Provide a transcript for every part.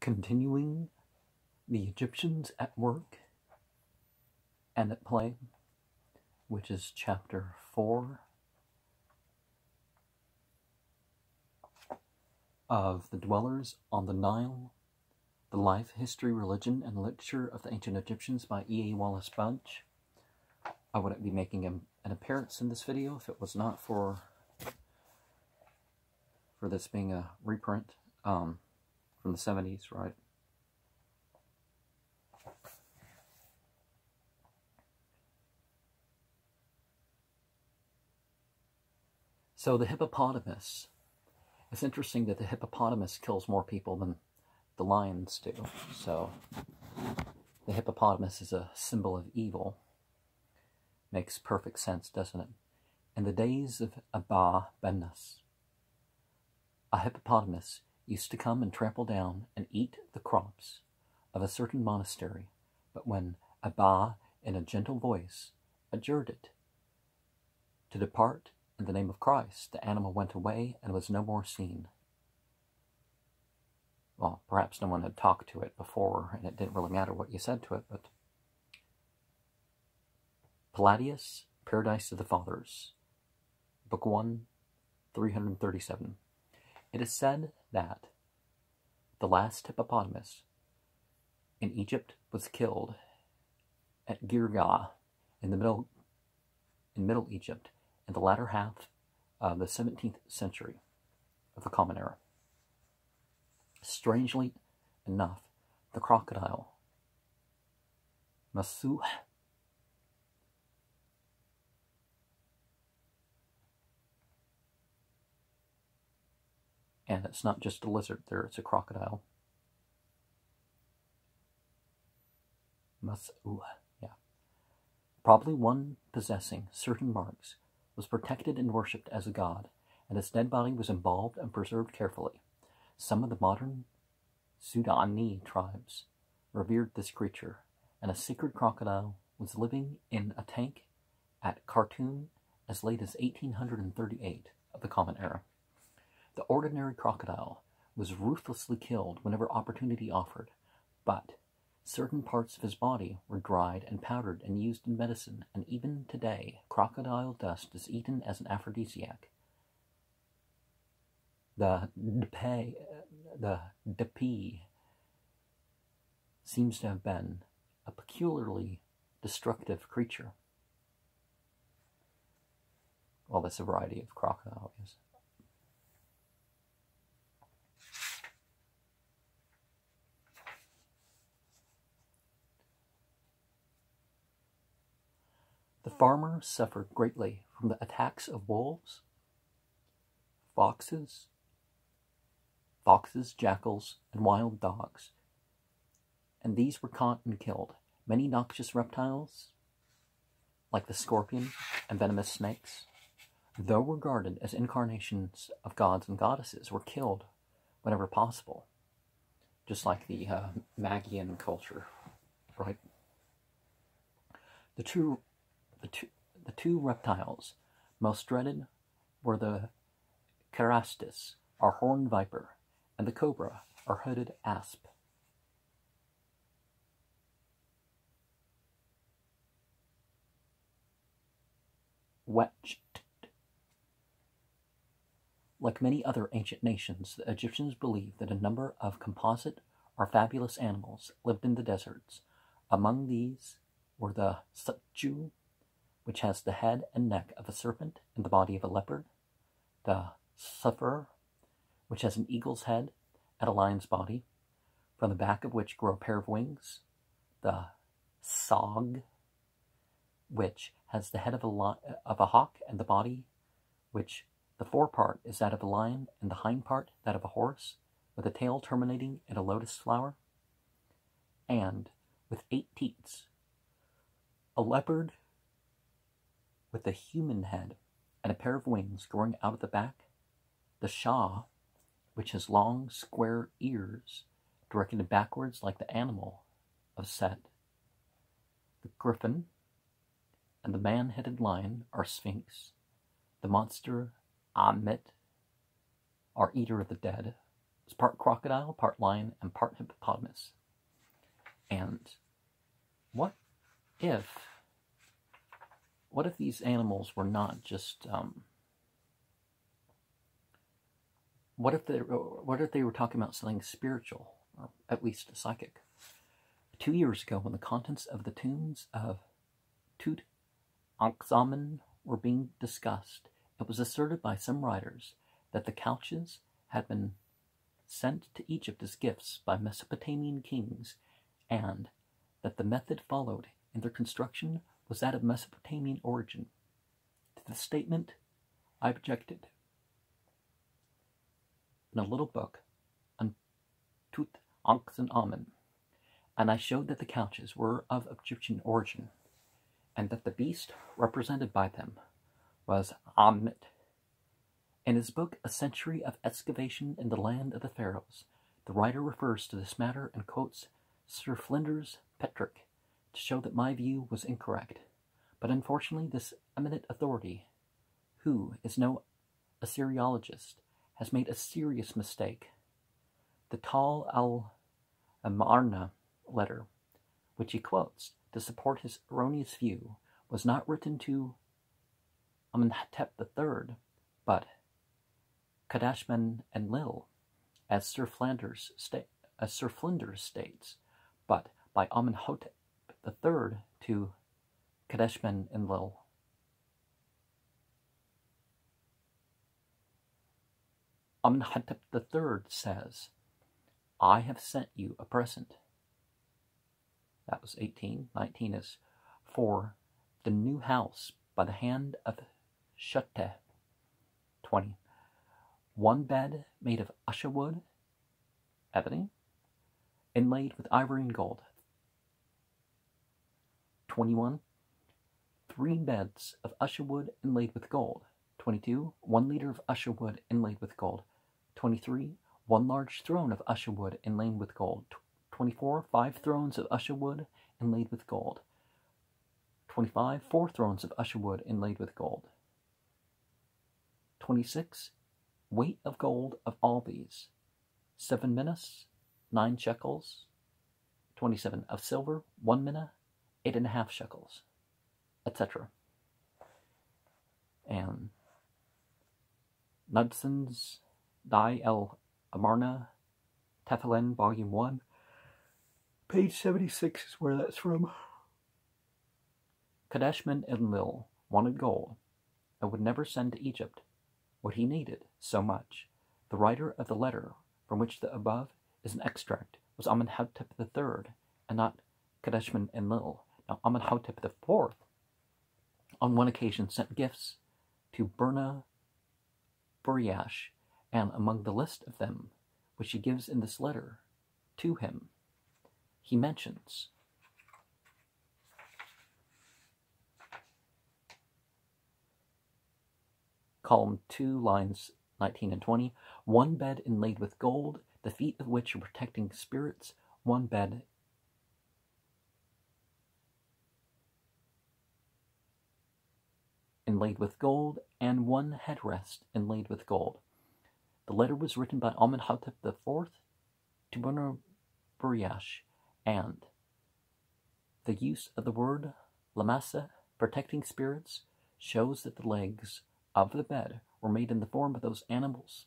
Continuing the Egyptians at work and at play, which is chapter 4 of The Dwellers on the Nile, The Life, History, Religion, and Literature of the Ancient Egyptians by E. A. Wallis Budge. I wouldn't be making an appearance in this video if it was not for this being a reprint from the 70s, right? So the hippopotamus. It's interesting that the hippopotamus kills more people than the lions do. So the hippopotamus is a symbol of evil. Makes perfect sense, doesn't it? In the days of Abba Bennas, a hippopotamus used to come and trample down and eat the crops of a certain monastery, but when Abba, in a gentle voice, adjured it to depart in the name of Christ, the animal went away and was no more seen. Well, perhaps no one had talked to it before, and it didn't really matter what you said to it, but Palladius, Paradise of the Fathers, Book 1, 337. It is said that the last hippopotamus in Egypt was killed at Girgah in Middle Egypt in the latter half of the 17th century of the Common Era. Strangely enough, the crocodile Masuh and it's not just a lizard there, it's a crocodile. Masuh, yeah. Probably one possessing certain marks, was protected and worshipped as a god, and its dead body was embalmed and preserved carefully. Some of the modern Sudani tribes revered this creature, and a sacred crocodile was living in a tank at Khartoum as late as 1838 of the Common Era. The ordinary crocodile was ruthlessly killed whenever opportunity offered, but certain parts of his body were dried and powdered and used in medicine, and even today, crocodile dust is eaten as an aphrodisiac. The Depi seems to have been a peculiarly destructive creature. Well, that's a variety of crocodile is. The farmer suffered greatly from the attacks of wolves, foxes, jackals, and wild dogs, and these were caught and killed. Many noxious reptiles, like the scorpion and venomous snakes, though regarded as incarnations of gods and goddesses, were killed whenever possible, just like the Magian culture, right? The two reptiles most dreaded were the Carastis, or horned viper, and the cobra, or hooded asp. Like many other ancient nations, the Egyptians believed that a number of composite or fabulous animals lived in the deserts. Among these were the Sutju, which has the head and neck of a serpent and the body of a leopard, the Suffer, which has an eagle's head and a lion's body, from the back of which grow a pair of wings, the Sog, which has the head of a hawk and the body, which the forepart is that of a lion and the hind part that of a horse, with a tail terminating in a lotus flower, and with 8 teats, a leopard with a human head and a pair of wings growing out of the back, the Shah, which has long, square ears directed backwards like the animal of Set, the griffin, and the man-headed lion, or Sphinx, the monster Ammit, or Eater of the Dead, It's part crocodile, part lion, and part hippopotamus. And what if these animals were not just what if they were talking about something spiritual, or at least psychic? 2 years ago, when the contents of the tombs of Tutankhamun were being discussed, it was asserted by some writers that the couches had been sent to Egypt as gifts by Mesopotamian kings, and that the method followed in their construction was that of Mesopotamian origin. To this statement, I objected. In a little book on Tutankhamun, and I showed that the couches were of Egyptian origin, and that the beast represented by them was Ammit. In his book, A Century of Excavation in the Land of the Pharaohs, the writer refers to this matter and quotes Sir Flinders Petrie to show that my view was incorrect. But unfortunately, this eminent authority, who is no Assyriologist, has made a serious mistake. The Tal al-Amarna letter, which he quotes to support his erroneous view, was not written to Amenhotep III, but Kadashman and Lil, as Sir Flinders states, but by Amenhotep III to Kadashman and Lil. Amenhotep III says, "I have sent you a present." That was 18. 19 is for the new house by the hand of Shutte. 20. One bed made of usha wood, ebony, inlaid with ivory and gold. 21. 3 beds of usha wood inlaid with gold. 22. 1 liter of usha wood inlaid with gold. 23. 1 large throne of usha wood inlaid with gold. 24. 5 thrones of usha wood inlaid with gold. 25. 4 thrones of usha wood inlaid with gold. 26. Weight of gold of all these, 7 minas, 9 shekels. 27. Of silver, 1 mina, 8.5 shekels, etc. And Knudson's Die El Amarna, Tefillin, Volume 1, page 76 is where that's from. Kadashman and Lil wanted gold and would never send to Egypt what he needed so much. The writer of the letter from which the above is an extract was Amenhotep III, and not Kadashman and Lil. Now Amenhotep IV on one occasion sent gifts to Burna Buriash, and among the list of them which he gives in this letter to him, he mentions column 2, lines 19 and 20, 1 bed inlaid with gold, the feet of which are protecting spirits, 1 bed inlaid with gold, and 1 headrest inlaid with gold. The letter was written by Amenhotep IV to Burna Buriash, and the use of the word lamasa, protecting spirits, shows that the legs of the bed were made in the form of those animals.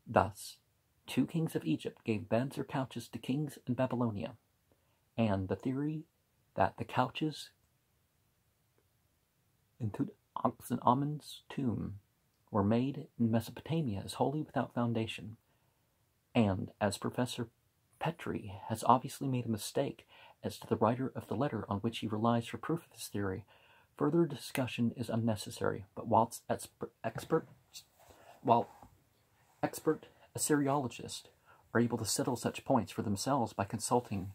Thus, 2 kings of Egypt gave beds or couches to kings in Babylonia, and the theory that the couches in Tutankhamun's tomb were made in Mesopotamia is wholly without foundation, and as Professor Petrie has obviously made a mistake as to the writer of the letter on which he relies for proof of this theory, further discussion is unnecessary. But while expert Assyriologists are able to settle such points for themselves by consulting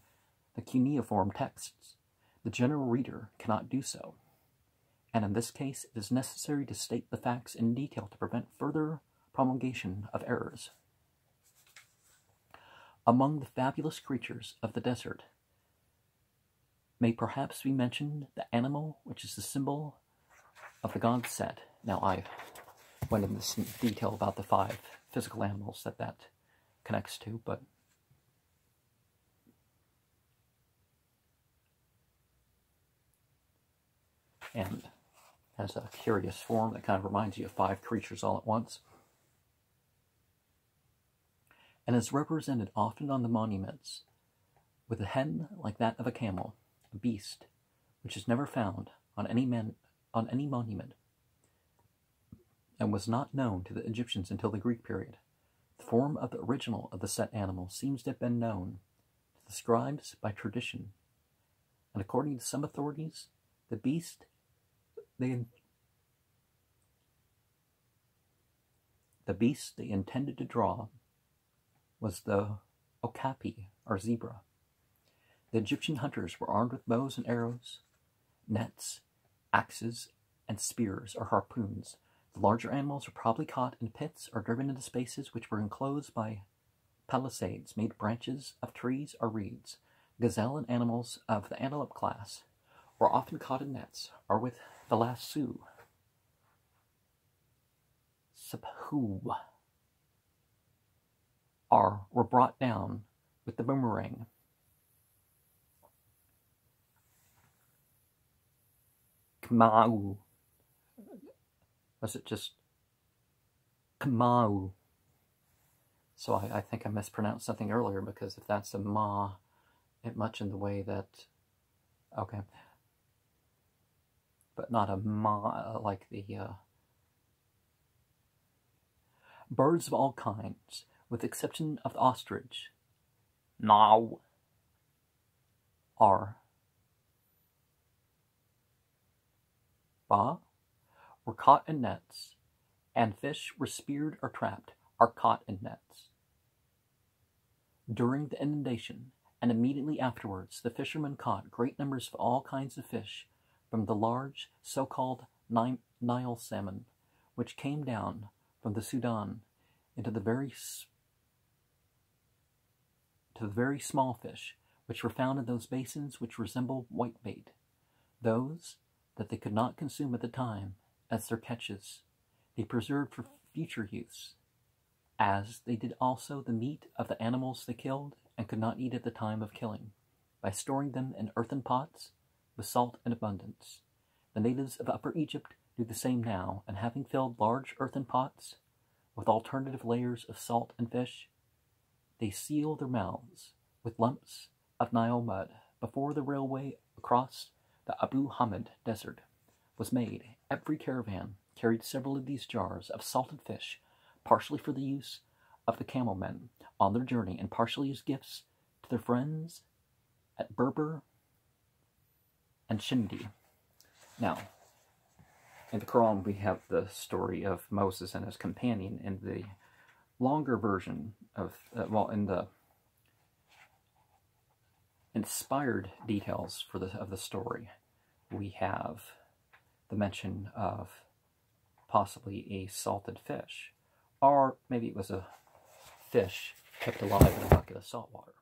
the cuneiform texts, the general reader cannot do so. And in this case, it is necessary to state the facts in detail to prevent further promulgation of errors. Among the fabulous creatures of the desert may perhaps be mentioned the animal which is the symbol of the god Set. Now, I went into this detail about the 5 physical animals that connects to, but and has a curious form that kind of reminds you of 5 creatures all at once, and is represented often on the monuments with a head like that of a camel, a beast which is never found on any monument, and was not known to the Egyptians until the Greek period. The form of the original of the set animal seems to have been known to the scribes by tradition, and according to some authorities, the beast they intended to draw was the okapi, or zebra. The Egyptian hunters were armed with bows and arrows, nets, axes, and spears or harpoons. The larger animals were probably caught in pits or driven into spaces which were enclosed by palisades made of branches of trees or reeds. Gazelle and animals of the antelope class were often caught in nets or with the lasso, saphu, or were brought down with the boomerang. Kamau. Was it just Kamau? So I think I mispronounced something earlier, because if that's a ma, it much in the way that, okay, but not a ma like the birds of all kinds, with the exception of the ostrich, now, are were caught in nets, and fish were speared or trapped, are caught in nets. During the inundation, and immediately afterwards, the fishermen caught great numbers of all kinds of fish, from the large so-called Nile salmon, which came down from the Sudan, into the very small fish, which were found in those basins which resemble whitebait, those that they could not consume at the time as their catches, they preserved for future use, as they did also the meat of the animals they killed and could not eat at the time of killing, by storing them in earthen pots with salt in abundance. The natives of Upper Egypt do the same now, and having filled large earthen pots with alternative layers of salt and fish, they seal their mouths with lumps of Nile mud. Before the railway across the Abu Hamid Desert was made, every caravan carried several of these jars of salted fish, partially for the use of the camel men on their journey, and partially as gifts to their friends at Berber and Shindi. Now, in the Quran, we have the story of Moses and his companion. In the longer version of, in the inspired details of the story, we have the mention of possibly a salted fish, or maybe it was a fish kept alive in a bucket of salt water.